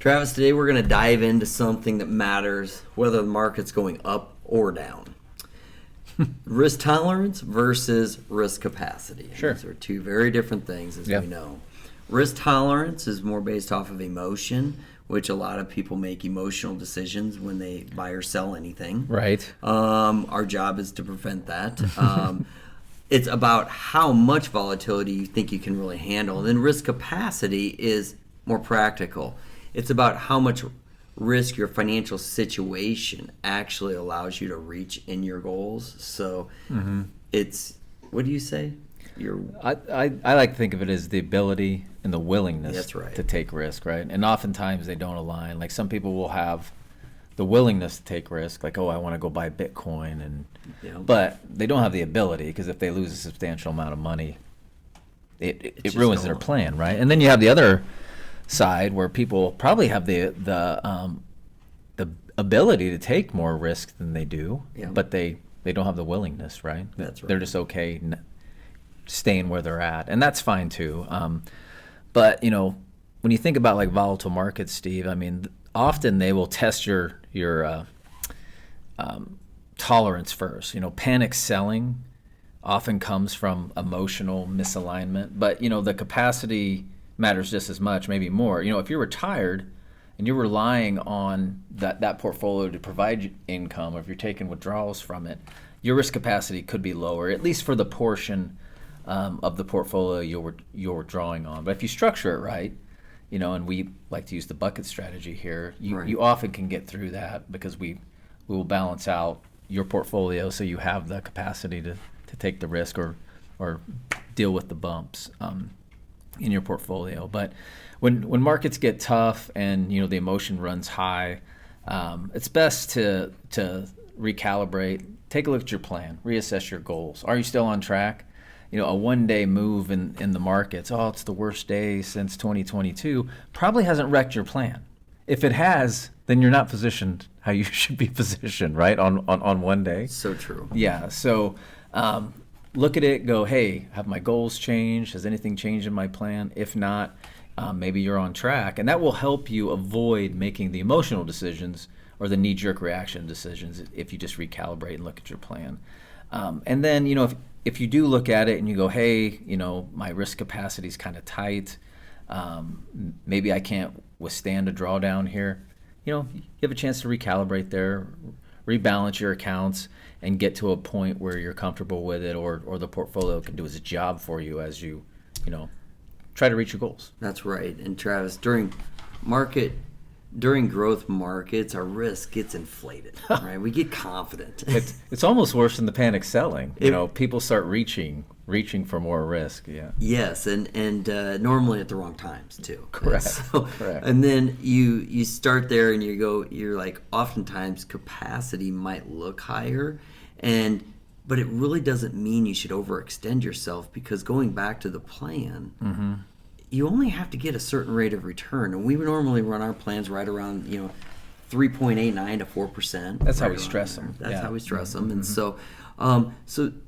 Travis, today we're going to dive into something that matters whether the market's going up or down. Risk tolerance versus risk capacity. Sure. These are two very different things, as Yeah. we know. Risk tolerance is more based off of emotion, which a lot of people make emotional decisions when they buy or sell anything. Right. Our job is to prevent that. It's about how much volatility you think you can really handle. And then risk capacity is more practical. It's about how much risk your financial situation actually allows you to reach in your goals. So it's, what do you say? I like to think of it as the ability and the willingness That's right. to take risk, right? And oftentimes they don't align. Like some people will have the willingness to take risk, like, oh, I want to go buy Bitcoin, and but they don't have the ability, because if they lose a substantial amount of money, it ruins their plan, right? And then you have the other side where people probably have the ability to take more risk than they do, but they don't have the willingness, right? That's right. They're just okay staying where they're at, and that's fine too. But when you think about like volatile markets, Steve, I mean, often they will test your tolerance first. Panic selling often comes from emotional misalignment, but the capacity matters just as much, maybe more. If you're retired and you're relying on that portfolio to provide you income, or if you're taking withdrawals from it, your risk capacity could be lower, at least for the portion of the portfolio you're drawing on. But if you structure it right, and we like to use the bucket strategy here, you often can get through that, because we will balance out your portfolio so you have the capacity to take the risk or deal with the bumps in your portfolio. But when markets get tough and the emotion runs high, it's best to recalibrate, take a look at your plan, reassess your goals. Are you still on track? A one-day move in the markets, it's the worst day since 2022, probably hasn't wrecked your plan. If it has, then you're not positioned how you should be positioned, right, on one day. So true. Yeah, so look at it, go, hey, have my goals changed? Has anything changed in my plan? If not, maybe you're on track. And that will help you avoid making the emotional decisions or the knee-jerk reaction decisions if you just recalibrate and look at your plan. And then, if you do look at it and you go, hey, my risk capacity is kind of tight, maybe I can't withstand a drawdown here, you have a chance to recalibrate there, rebalance your accounts, and get to a point where you're comfortable with it, or the portfolio can do its job for you as you try to reach your goals. That's right. And Travis, during growth markets, our risk gets inflated, right? We get confident. It's almost worse than the panic selling. People start reaching for more risk. Yeah. Yes, and normally at the wrong times too. Correct. Correct. And then you start there and you're like, oftentimes capacity might look higher, but it really doesn't mean you should overextend yourself, because going back to the plan, you only have to get a certain rate of return, and we normally run our plans right around 3.89 to 4%. That's how we stress them. That's how we stress them, and so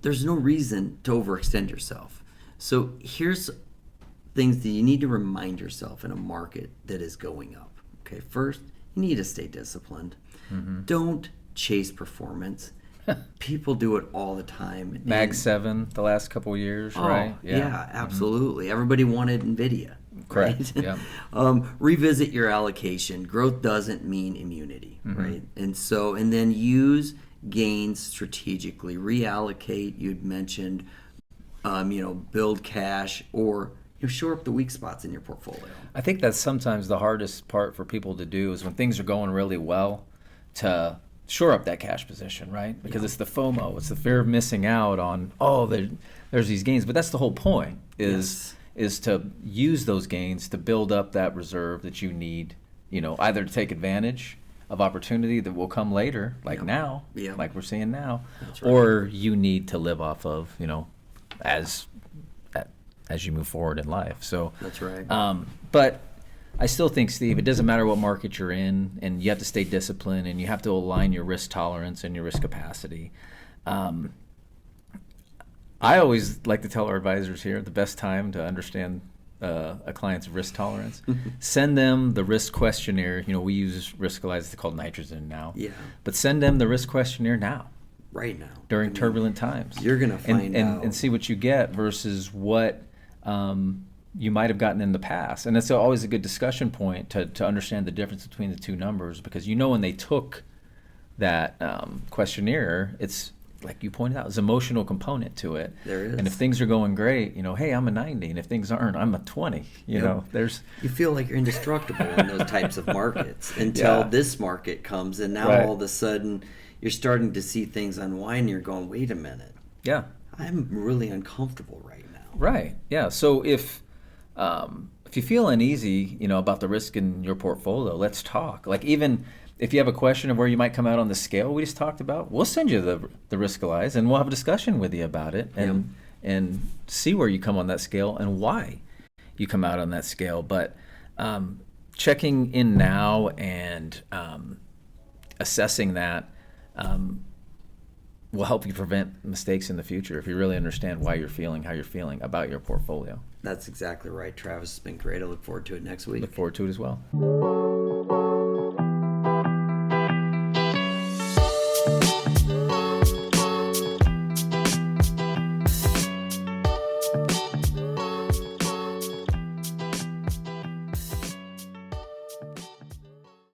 there's no reason to overextend yourself. So here's things that you need to remind yourself in a market that is going up. Okay, first, you need to stay disciplined. Don't chase performance. People do it all the time. Mag 7 the last couple of years, right? Yeah, absolutely. Everybody wanted NVIDIA. Correct. Right? Yeah. Revisit your allocation. Growth doesn't mean immunity, right? And then use gains strategically. Reallocate. You'd mentioned, build cash, or shore up the weak spots in your portfolio. I think that's sometimes the hardest part for people to do, is when things are going really well, to shore up that cash position, right? Because it's the FOMO, it's the fear of missing out on, there's these gains. But that's the whole point, is to use those gains to build up that reserve that you need, either to take advantage of opportunity that will come later, like now, like we're seeing now, That's right. or you need to live off of, as you move forward in life. So That's right. But I still think, Steve, it doesn't matter what market you're in, and you have to stay disciplined, and you have to align your risk tolerance and your risk capacity. I always like to tell our advisors here, the best time to understand a client's risk tolerance, send them the risk questionnaire. We use Riskalyze, it's called Nitrogen now. Yeah. But send them the risk questionnaire now. Right now. During turbulent times. You're going to find out. And see what you get versus what you might have gotten in the past. And it's always a good discussion point to understand the difference between the two numbers, because when they took that questionnaire, it's like you pointed out, there's an emotional component to it. There is. And if things are going great, hey, I'm a 90. And if things aren't, I'm a 20. You feel like you're indestructible in those types of markets until this market comes. And now all of a sudden you're starting to see things unwind and you're going, wait a minute. Yeah. I'm really uncomfortable right now. Right. Yeah. So if you feel uneasy, about the risk in your portfolio, let's talk. Like, even if you have a question of where you might come out on the scale we just talked about, we'll send you the Riskalyze and we'll have a discussion with you about it and see where you come on that scale and why you come out on that scale. But checking in now and assessing that will help you prevent mistakes in the future if you really understand why you're feeling how you're feeling about your portfolio. That's exactly right, Travis. It's been great. I look forward to it next week. Look forward to it as well.